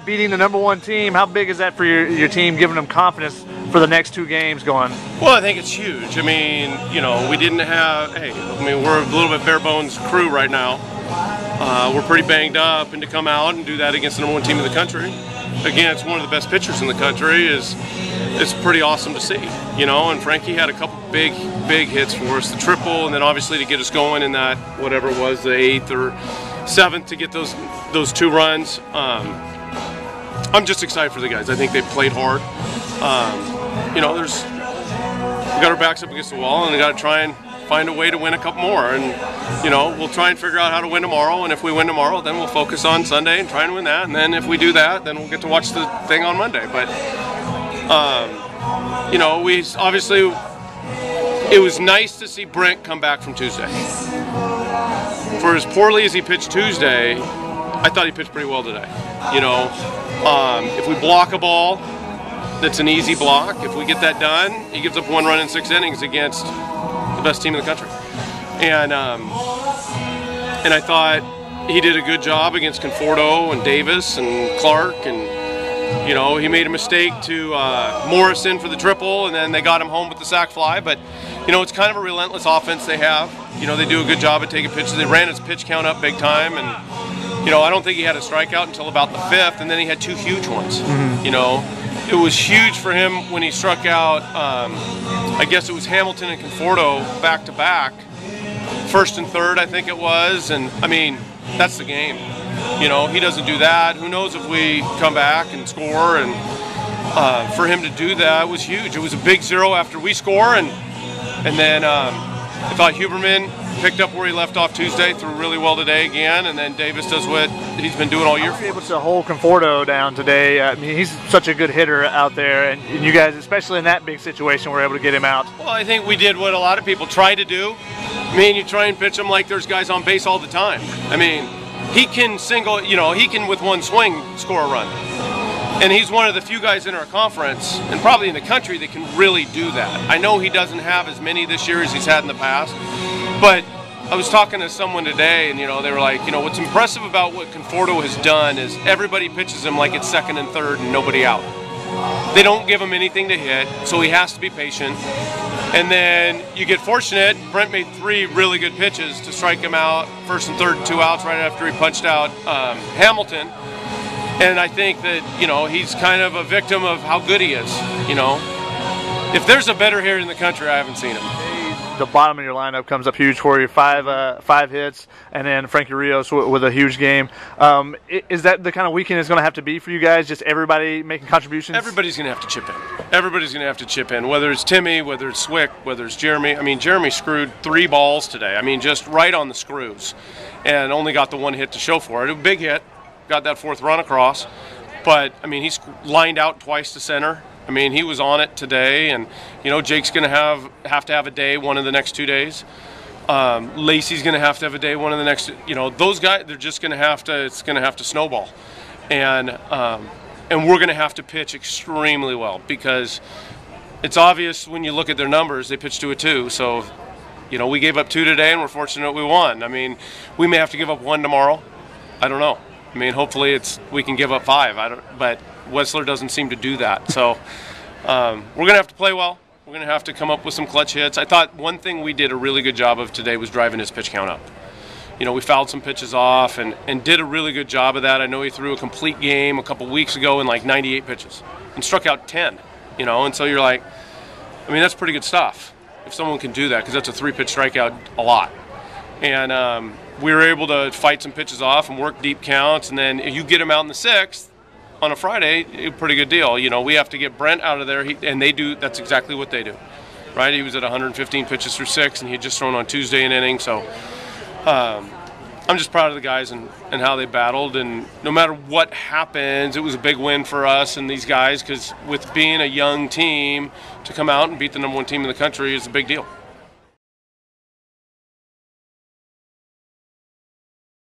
beating the #1 team. How big is that for your team, giving them confidence for the next 2 games going? Well, I think it's huge. I mean, you know, we didn't have, we're a little bit bare bones crew right now. We're pretty banged up, and to come out and do that against the #1 team in the country, against one of the best pitchers in the country, is pretty awesome to see, you know. And Frankie had a couple big hits for us, the triple, and then obviously to get us going in that, whatever it was, the 8th or 7th, to get those 2 runs. I'm just excited for the guys. I think they played hard. You know, we got our backs up against the wall, and we got to try and find a way to win a couple more. And, you know, we'll try and figure out how to win tomorrow. And if we win tomorrow, then we'll focus on Sunday and try and win that. And then if we do that, then we'll get to watch the thing on Monday. But, you know, it was nice to see Brent come back from Tuesday. For as poorly as he pitched Tuesday, I thought he pitched pretty well today. You know, if we block a ball, that's an easy block. If we get that done, he gives up 1 run in 6 innings against the best team in the country. And I thought he did a good job against Conforto and Davis and Clark. And, you know, he made a mistake to Morrison for the triple, and then they got him home with the sac fly. But, you know, it's kind of a relentless offense they have. You know, they do a good job at taking pitches. They ran his pitch count up big time. And, you know, I don't think he had a strikeout until about the 5th, and then he had 2 huge ones, you know. It was huge for him when he struck out, I guess it was Hamilton and Conforto back-to-back, 1st and 3rd, I think it was. And, I mean, that's the game. You know, he doesn't do that. Who knows if we come back and score. And for him to do that was huge. It was a big 0 after we score. And then I thought Huberman picked up where he left off Tuesday, threw really well today again, and then Davis does what he's been doing all year. Able to hold Conforto down today. I mean, he's such a good hitter out there, and you guys, especially in that big situation, were able to get him out. Well, I think we did what a lot of people try to do. I mean, you try and pitch him like there's guys on base all the time. I mean, he can he can with 1 swing score a run. And he's one of the few guys in our conference, and probably in the country, that can really do that. I know he doesn't have as many this year as he's had in the past, but I was talking to someone today, and, you know, they were like, you know, what's impressive about what Conforto has done is everybody pitches him like it's 2nd and 3rd and nobody out. They don't give him anything to hit, so he has to be patient. And then you get fortunate. Brent made 3 really good pitches to strike him out, 1st and 3rd, 2 outs right after he punched out Hamilton. And I think that, you know, he's kind of a victim of how good he is, you know. If there's a better hitter in the country, I haven't seen him. The bottom of your lineup comes up huge for you, 5 hits, and then Frankie Rios with a huge game. Is that the kind of weekend it's going to have to be for you guys, just everybody making contributions? Everybody's going to have to chip in. Everybody's going to have to chip in, whether it's Timmy, whether it's Swick, whether it's Jeremy. I mean, Jeremy screwed 3 balls today. I mean, just right on the screws, and only got the 1 hit to show for it. A big hit. Got that 4th run across, but I mean, he's lined out twice to center. I mean, he was on it today, and, you know, Jake's going to have to have a day one of the next 2 days. Lacey's going to have a day one of the next. You know, those guys, they're just going to have to. It's going to have to snowball, and we're going to have to pitch extremely well, because it's obvious when you look at their numbers, they pitched to a 2. So, you know, we gave up 2 today, and we're fortunate we won. I mean, we may have to give up 1 tomorrow. I don't know. I mean, hopefully we can give up 5. But Wessler doesn't seem to do that. So we're going to have to play well. We're going to have to come up with some clutch hits. I thought one thing we did a really good job of today was driving his pitch count up. You know, we fouled some pitches off and did a really good job of that. I know he threw a complete game a couple weeks ago in like 98 pitches and struck out 10, you know. And so you're like, I mean, that's pretty good stuff if someone can do that, because that's a 3-pitch strikeout a lot. And we were able to fight some pitches off and work deep counts, and then if you get him out in the 6th on a Friday, a pretty good deal. You know, we have to get Brent out of there, and they do. That's exactly what they do, right? He was at 115 pitches through 6, and he had just thrown on Tuesday an inning. So I'm just proud of the guys and how they battled, and no matter what happens, it was a big win for us and these guys, because with being a young team, to come out and beat the #1 team in the country is a big deal.